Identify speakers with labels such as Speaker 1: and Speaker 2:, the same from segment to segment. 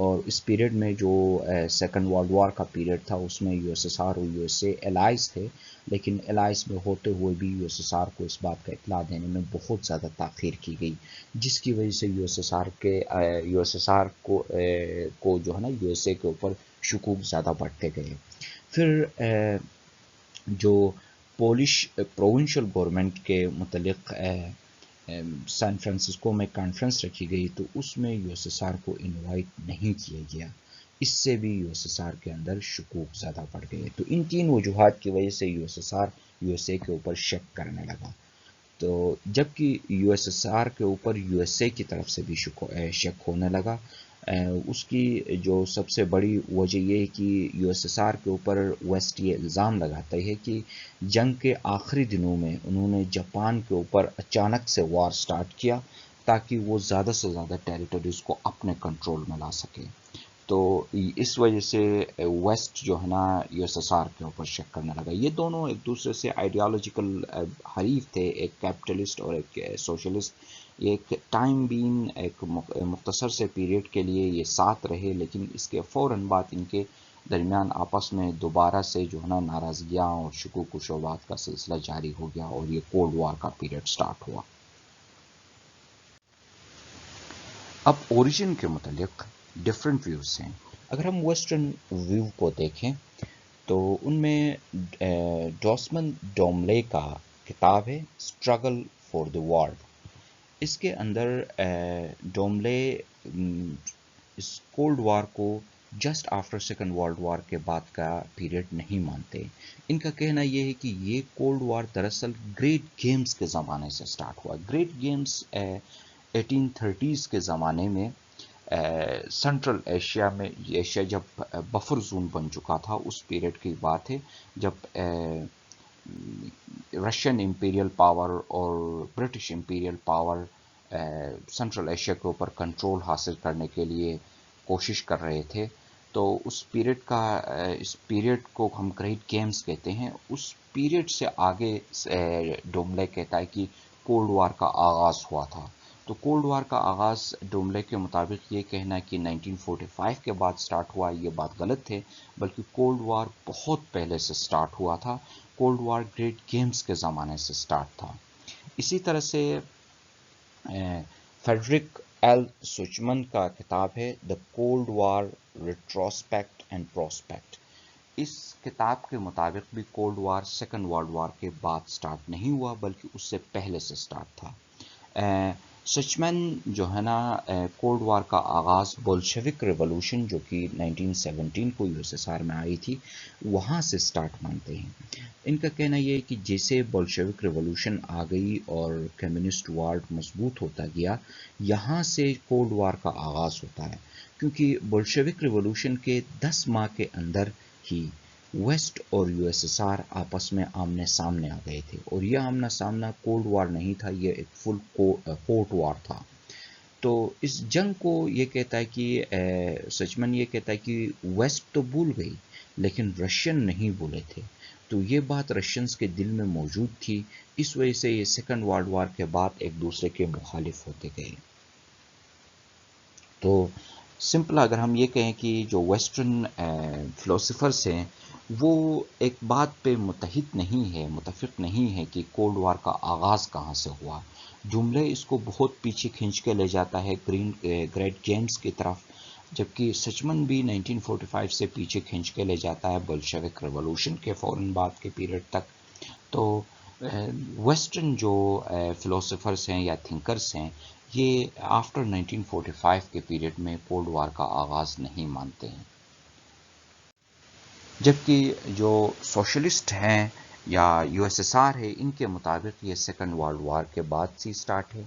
Speaker 1: اور اس پیریڈ میں جو سیکنڈ ورلڈ وار کا پیریڈ تھا اس میں یو ایس ایس آر اور یو ایس اے الائز تھے، لیکن الائز میں ہوتے ہوئے بھی یو ایس ایس آر کو اس بات کا اطلاع دینے میں بہت زیادہ تاخیر کی گئی، جس کی وجہ سے یو ایس ایس آر کو جو ہے نا یو ایس اے کے اوپر شکوک زیادہ بڑھتے گئے۔ پھر جو پولش پروونشل گورنمنٹ کے متعلق سان فرانسسکو میں کانفرنس رکھی گئی تو اس میں یو ایس ایس آر کو انوائٹ نہیں کیا گیا، اس سے بھی یو ایس ایس آر کے اندر شکوک زیادہ بڑھ گئے۔ تو ان تین وجوہات کی وجہ سے U S S R U S A کے اوپر شک کرنے لگا، تو جبکہ یو ایس ایس آر کے اوپر یو ایس اے کی طرف سے بھی شک ہونے لگا۔ اس کی جو سب سے بڑی وجہ یہ ہے کہ یو ایس ایس آر کے اوپر ویسٹ یہ الزام لگاتا ہے کہ جنگ کے آخری دنوں میں انہوں نے جاپان کے اوپر اچانک سے وار سٹارٹ کیا تاکہ وہ زیادہ سے زیادہ ٹیریٹریز کو اپنے کنٹرول میں لا سکے۔ تو اس وجہ سے ویسٹ جو ہے نا یو ایس ایس آر کے اوپر شک کرنے لگا۔ یہ دونوں ایک دوسرے سے آئیڈیالوجیکل حریف تھے، ایک کیپٹلسٹ اور ایک سوشلسٹ۔ ایک ٹائم بین ایک مختصر سے پیریڈ کے لیے یہ ساتھ رہے، لیکن اس کے فوراً بعد ان کے درمیان آپس میں دوبارہ سے جو ہے نا ناراضگیاں اور شکوک و شبہات کا سلسلہ جاری ہو گیا اور یہ کولڈ وار کا پیریڈ سٹارٹ ہوا۔ اب اوریجن کے متعلق ڈفرینٹ ویوز ہیں۔ اگر ہم ویسٹرن ویو کو دیکھیں تو ان میں ڈوسمن ڈوملے کا کتاب ہے اسٹرگل فار دی ورلڈ۔ اس کے اندر ڈوملے اس کولڈ وار کو just after second world war کے بعد کا پیریڈ نہیں مانتے۔ ان کا کہنا یہ ہے کہ یہ کولڈ وار دراصل گریٹ گیمز کے زمانے سے سٹارٹ ہوا۔ گریٹ گیمز 1830s کے زمانے میں سنٹرل ایشیا میں، ایشیا جب بفر زون بن چکا تھا، اس پیریڈ کی بات ہے جب رشین امپیریل پاور اور British Imperial power central Asia کے اوپر کنٹرول حاصل کرنے کے لیے کوشش کر رہے تھے۔ تو اس پیریڈ کو ہم گریٹ گیمز کہتے ہیں۔ اس پیریڈ سے آگے ڈوملے کہتا ہے کہ کولڈ وار کا آغاز ہوا تھا۔ تو کولڈ وار کا آغاز ڈوملے کے مطابق یہ کہنا ہے کہ 1945 کے بعد سٹارٹ ہوا، یہ بات غلط ہے، بلکہ کولڈ وار بہت پہلے سے سٹارٹ ہوا تھا۔ کولڈ وار گریٹ گیمز کے زمانے سے سٹارٹ تھا۔ اسی طرح سے فیڈرک ایل سوچمن کا کتاب ہے the Cold War retrospect and prospect. اس کتاب کے مطابق بھی Cold War Second world war کے بعد سٹارٹ نہیں ہوا، بلکہ اس سے پہلے سے سٹارٹ تھا۔ سچمن جو ہے نا کولڈ وار کا آغاز بولشوک ریولوشن جو کہ 1917 کو یو ایس ایس آر میں آئی تھی وہاں سے سٹارٹ مانتے ہیں۔ ان کا کہنا یہ ہے کہ جیسے بولشوک ریولوشن آ گئی اور کمیونسٹ وارڈ مضبوط ہوتا گیا، یہاں سے کولڈ وار کا آغاز ہوتا ہے، کیونکہ بولشوک ریولوشن کے 10 ماہ کے اندر ہی ویسٹ اور یو ایس ایس آر آپس میں آمنے سامنے آ گئے تھے، اور یہ آمنا سامنا کولڈ وار نہیں تھا، یہ ایک فل ہوٹ وار تھا۔ تو اس جنگ کو یہ کہتا ہے کہ سچمن یہ کہتا ہے کہ ویسٹ تو بھول گئی لیکن رشین نہیں بھولے تھے، تو یہ بات رشینز کے دل میں موجود تھی، اس وجہ سے یہ سیکنڈ ورلڈ وار کے بعد ایک دوسرے کے مخالف ہوتے گئے۔ تو سمپل اگر ہم یہ کہیں کہ جو ویسٹرن فلسفرز ہیں وہ ایک بات پہ متفق نہیں ہے کہ کولڈ وار کا آغاز کہاں سے ہوا۔ جملے اس کو بہت پیچھے کھینچ کے لے جاتا ہے گریٹ گیمز کی طرف، جبکہ سچمن بھی 1945 سے پیچھے کھینچ کے لے جاتا ہے بولشوک ریولوشن کے فوراً بعد کے پیریڈ تک۔ تو ویسٹرن جو فلسفرز ہیں یا تھنکرز ہیں یہ آفٹر 1945 کے پیریڈ میں کولڈ وار کا آغاز نہیں مانتے ہیں، جبکہ جو سوشلسٹ ہیں یا یو ایس ایس آر ہے ان کے مطابق یہ سیکنڈ ورلڈ وار کے بعد سے سٹارٹ ہے،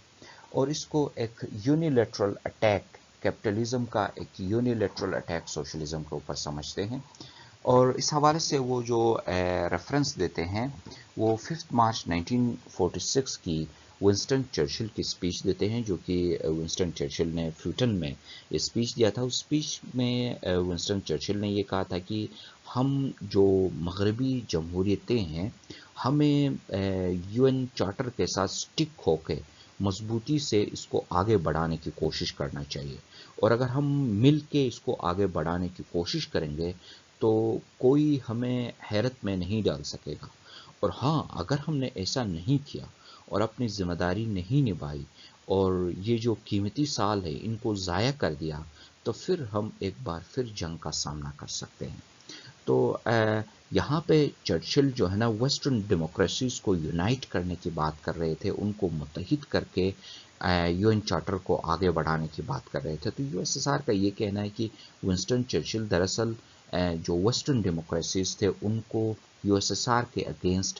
Speaker 1: اور اس کو ایک یونیلیٹرل اٹیک، کیپٹلزم کا ایک یونیلیٹرل اٹیک سوشلزم کے اوپر سمجھتے ہیں۔ اور اس حوالے سے وہ جو ریفرنس دیتے ہیں وہ 5 مارچ 1946 کی ونسٹن چرچل کی سپیچ دیتے ہیں، جو کہ ونسٹن چرچل نے فیوٹن میں یہ سپیچ دیا تھا۔ اس سپیچ میں ونسٹن چرچل نے یہ کہا تھا کہ ہم جو مغربی جمہوریتیں ہیں ہمیں یو این چارٹر کے ساتھ سٹک ہو کے مضبوطی سے اس کو آگے بڑھانے کی کوشش کرنا چاہیے، اور اگر ہم مل کے اس کو آگے بڑھانے کی کوشش کریں گے تو کوئی ہمیں حیرت میں نہیں ڈال سکے گا۔ اور ہاں، اگر ہم نے ایسا نہیں کیا اور اپنی ذمہ داری نہیں نبھائی اور یہ جو قیمتی سال ہے ان کو ضائع کر دیا، تو پھر ہم ایک بار پھر جنگ کا سامنا کر سکتے ہیں۔ تو یہاں پہ چرچل جو ہے نا ویسٹرن ڈیموکریسیز کو یونائٹ کرنے کی بات کر رہے تھے، ان کو متحد کر کے یو این چارٹر کو آگے بڑھانے کی بات کر رہے تھے۔ تو یو ایس ایس آر کا یہ کہنا ہے کہ ونسٹن چرچل دراصل جو ویسٹرن ڈیموکریسیز تھے ان کو یو ایس ایس آر کے اگینسٹ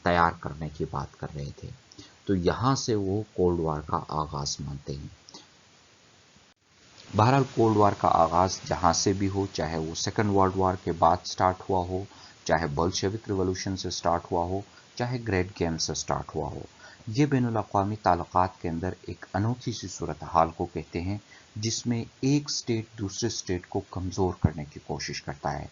Speaker 1: تیار کرنے کی بات کر رہے تھے۔ تو یہاں سے وہ کولڈ وار کا آغاز مانتے ہیں۔ بہرحال کولڈ وار کا آغاز جہاں سے بھی ہو، چاہے وہ سیکنڈ ورلڈ وار کے بعد سٹارٹ ہوا ہو، چاہے بولشوک ریولوشن سے سٹارٹ ہوا ہو، چاہے گریٹ گیم سے سٹارٹ ہوا ہو، یہ بین الاقوامی تعلقات کے اندر ایک انوکھی سی صورتحال کو کہتے ہیں جس میں ایک سٹیٹ دوسرے سٹیٹ کو کمزور کرنے کی کوشش کرتا ہے۔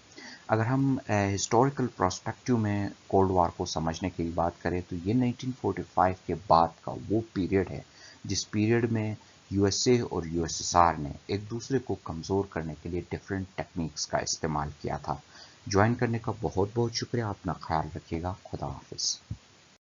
Speaker 1: اگر ہم ہسٹوریکل پرسپیکٹیو میں کولڈ وار کو سمجھنے کی بات کریں تو یہ 1945 کے بعد کا وہ پیریڈ ہے جس پیریڈ میں یو ایس اے اور یو ایس ایس آر نے ایک دوسرے کو کمزور کرنے کے لیے ڈفرینٹ ٹیکنیکس کا استعمال کیا تھا۔ جوائن کرنے کا بہت بہت شکریہ، اپنا خیال رکھیے گا، خدا حافظ۔